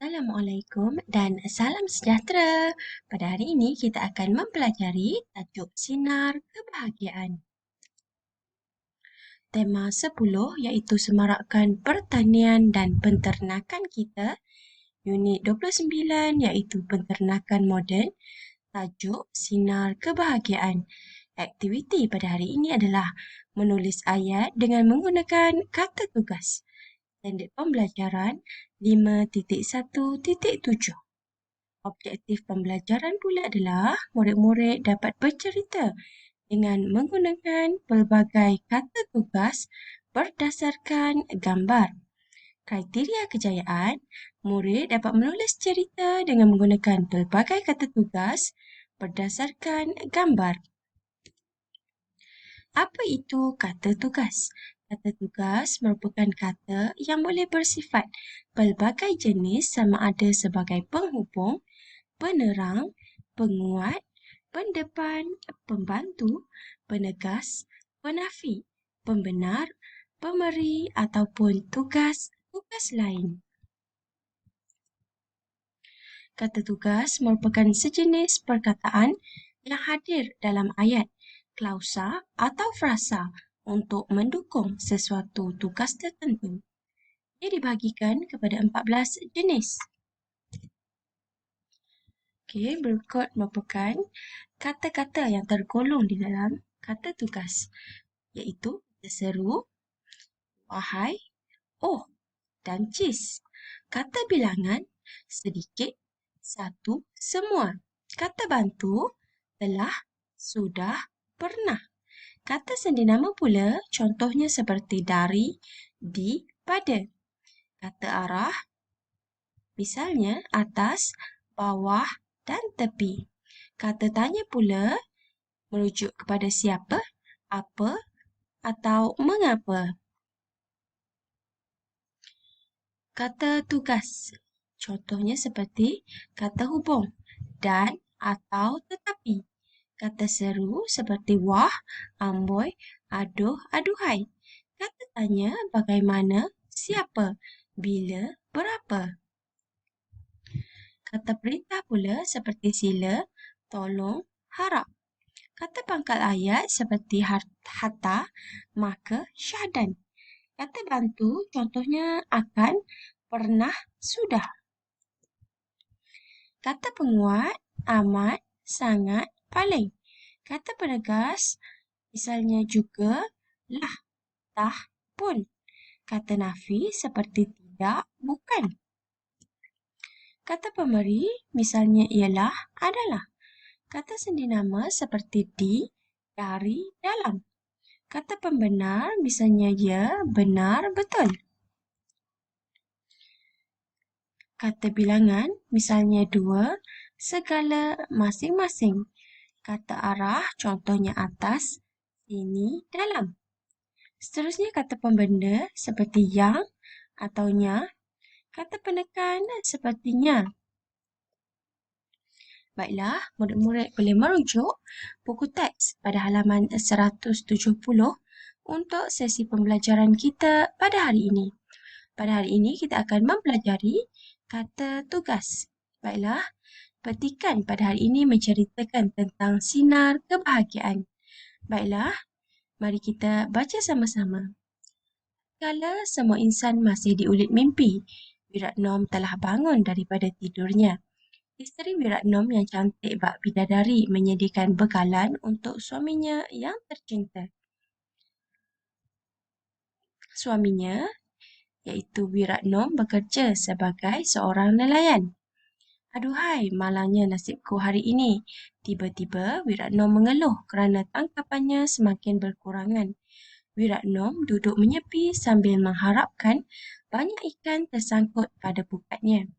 Assalamualaikum dan salam sejahtera. Pada hari ini kita akan mempelajari tajuk sinar kebahagiaan. Tema 10 iaitu semarakkan pertanian dan penternakan kita. Unit 29 iaitu penternakan moden. Tajuk sinar kebahagiaan. Aktiviti pada hari ini adalah menulis ayat dengan menggunakan kata tugas. Standard pembelajaran 5.1.7. Objektif pembelajaran pula adalah murid-murid dapat bercerita dengan menggunakan pelbagai kata tugas berdasarkan gambar. Kriteria kejayaan, murid dapat menulis cerita dengan menggunakan pelbagai kata tugas berdasarkan gambar. Apa itu kata tugas? Kata tugas merupakan kata yang boleh bersifat pelbagai jenis sama ada sebagai penghubung, penerang, penguat, pendepan, pembantu, penegas, penafi, pembenar, pemberi ataupun tugas lain. Kata tugas merupakan sejenis perkataan yang hadir dalam ayat, klausa atau frasa untuk mendukung sesuatu tugas tertentu. Ia dibahagikan kepada 14 jenis. Okey, berikut merupakan kata-kata yang tergolong di dalam kata tugas, iaitu seru, wahai, oh dan cis. Kata bilangan, sedikit, satu, semua. Kata bantu, telah, sudah, pernah. Kata sendinama pula, contohnya seperti dari, di, pada. Kata arah, misalnya atas, bawah dan tepi. Kata tanya pula merujuk kepada siapa, apa atau mengapa. Kata tugas, contohnya seperti kata hubung, dan atau tetapi. Kata seru seperti wah, amboi, aduh, aduhai. Kata tanya bagaimana, siapa, bila, berapa. Kata perintah pula seperti sila, tolong, harap. Kata pangkal ayat seperti hatta, maka, syahdan. Kata bantu contohnya akan, pernah, sudah. Kata penguat, amat, sangat, paling. Kata penegas, misalnya juga, lah, tah, pun. Kata nafi seperti tidak, bukan. Kata pemberi, misalnya ialah, adalah. Kata sendinama seperti di, dari, dalam. Kata pembenar, misalnya ya, benar, betul. Kata bilangan, misalnya dua, segala, masing-masing. Kata arah, contohnya atas, sini, dalam. Seterusnya kata pembenda seperti yang atau nya. Kata penekan sepertinya. Baiklah, murid-murid boleh merujuk buku teks pada halaman 170 untuk sesi pembelajaran kita pada hari ini. Pada hari ini kita akan mempelajari kata tugas. Baiklah, petikan pada hari ini menceritakan tentang sinar kebahagiaan. Baiklah, mari kita baca sama-sama. Kala semua insan masih diulit mimpi, Wiratnom telah bangun daripada tidurnya. Isteri Wiratnom yang cantik bak bidadari menyediakan bekalan untuk suaminya yang tercinta. Suaminya, iaitu Wiratnom, bekerja sebagai seorang nelayan. Aduhai, malangnya nasibku hari ini. Tiba-tiba Wiratnom mengeluh kerana tangkapannya semakin berkurangan. Wiratnom duduk menyepi sambil mengharapkan banyak ikan tersangkut pada pukatnya.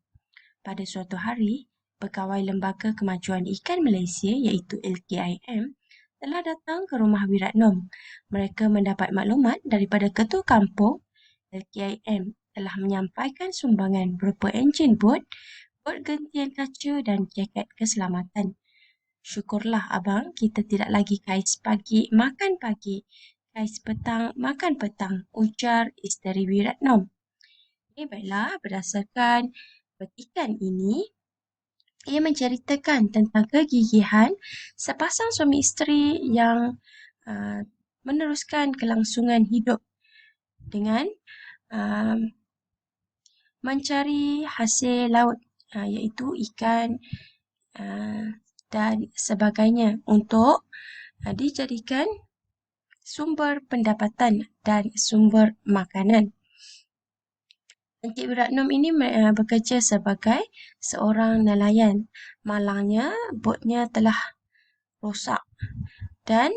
Pada suatu hari, Pegawai Lembaga Kemajuan Ikan Malaysia iaitu LKIM telah datang ke rumah Wiratnom. Mereka mendapat maklumat daripada ketua kampung LKIM telah menyampaikan sumbangan berupa enjin bot gentian kaca dan jaket keselamatan. Syukurlah abang, kita tidak lagi kais pagi makan pagi, kais petang makan petang, ujar isteri Wiratnom. Baiklah, berdasarkan Petikan ini ia menceritakan tentang kegigihan sepasang suami isteri yang uh, meneruskan kelangsungan hidup dengan um, mencari hasil laut, iaitu ikan uh, dan sebagainya untuk dijadikan sumber pendapatan dan sumber makanan. Encik Wiratnam ini bekerja sebagai seorang nelayan. Malangnya, botnya telah rosak dan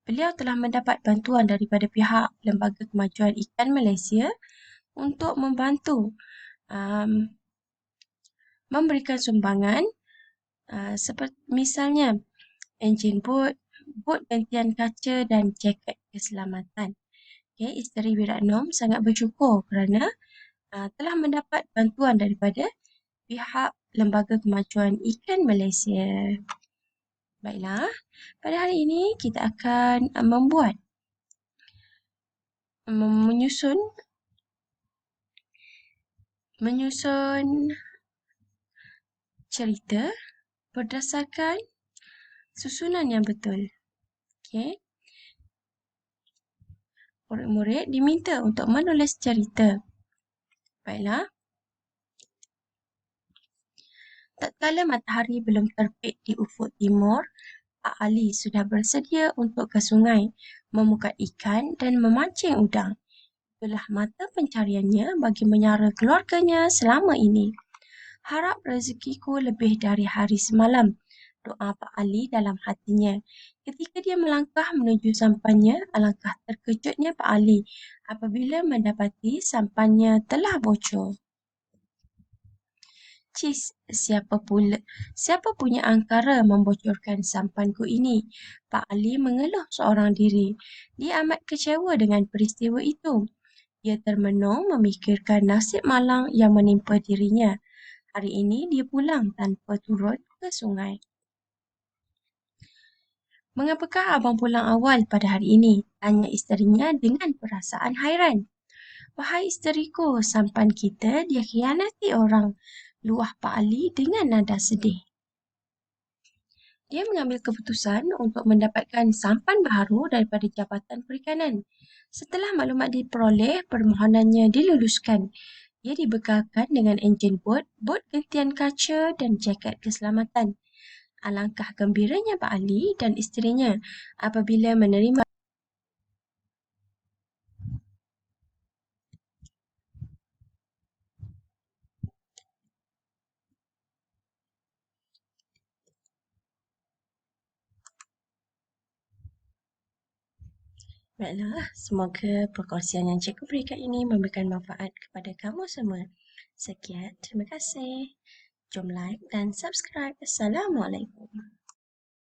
beliau telah mendapat bantuan daripada pihak Lembaga Kemajuan Ikan Malaysia untuk membantu um, memberikan sumbangan seperti misalnya enjin bot, bot gantian kaca dan jaket keselamatan. Okay, isteri Wiratnam sangat bersyukur kerana telah mendapat bantuan daripada pihak Lembaga Kemajuan Ikan Malaysia. Baiklah, pada hari ini kita akan menyusun cerita berdasarkan susunan yang betul. Okay. Murid-murid diminta untuk menulis cerita. Baiklah. Tatkala matahari belum terbit di ufuk timur, Pak Ali sudah bersedia untuk ke sungai, memukat ikan dan memancing udang. Itulah mata pencariannya bagi menyara keluarganya selama ini. Harap rezekiku lebih dari hari semalam, doa Pak Ali dalam hatinya. Ketika dia melangkah menuju sampannya, alangkah terkejutnya Pak Ali apabila mendapati sampannya telah bocor. Cis, siapa punya angkara membocorkan sampanku ini? Pak Ali mengeluh seorang diri. Dia amat kecewa dengan peristiwa itu. Dia termenung memikirkan nasib malang yang menimpa dirinya. Hari ini dia pulang tanpa turun ke sungai. Mengapakah abang pulang awal pada hari ini? Tanya isterinya dengan perasaan hairan. Wahai isteriku, sampan kita dia khianati orang. Luah Pak Ali dengan nada sedih. Dia mengambil keputusan untuk mendapatkan sampan baru daripada Jabatan Perikanan. Setelah maklumat diperoleh, permohonannya diluluskan. Ia dibekalkan dengan enjin bot, bot gantian kaca dan jaket keselamatan. Alangkah gembiranya Pak Ali dan isterinya apabila menerima. Baiklah, semoga perkongsian yang cikgu berikan ini memberikan manfaat kepada kamu semua. Sekian, terima kasih. Jom like dan subscribe. Assalamualaikum.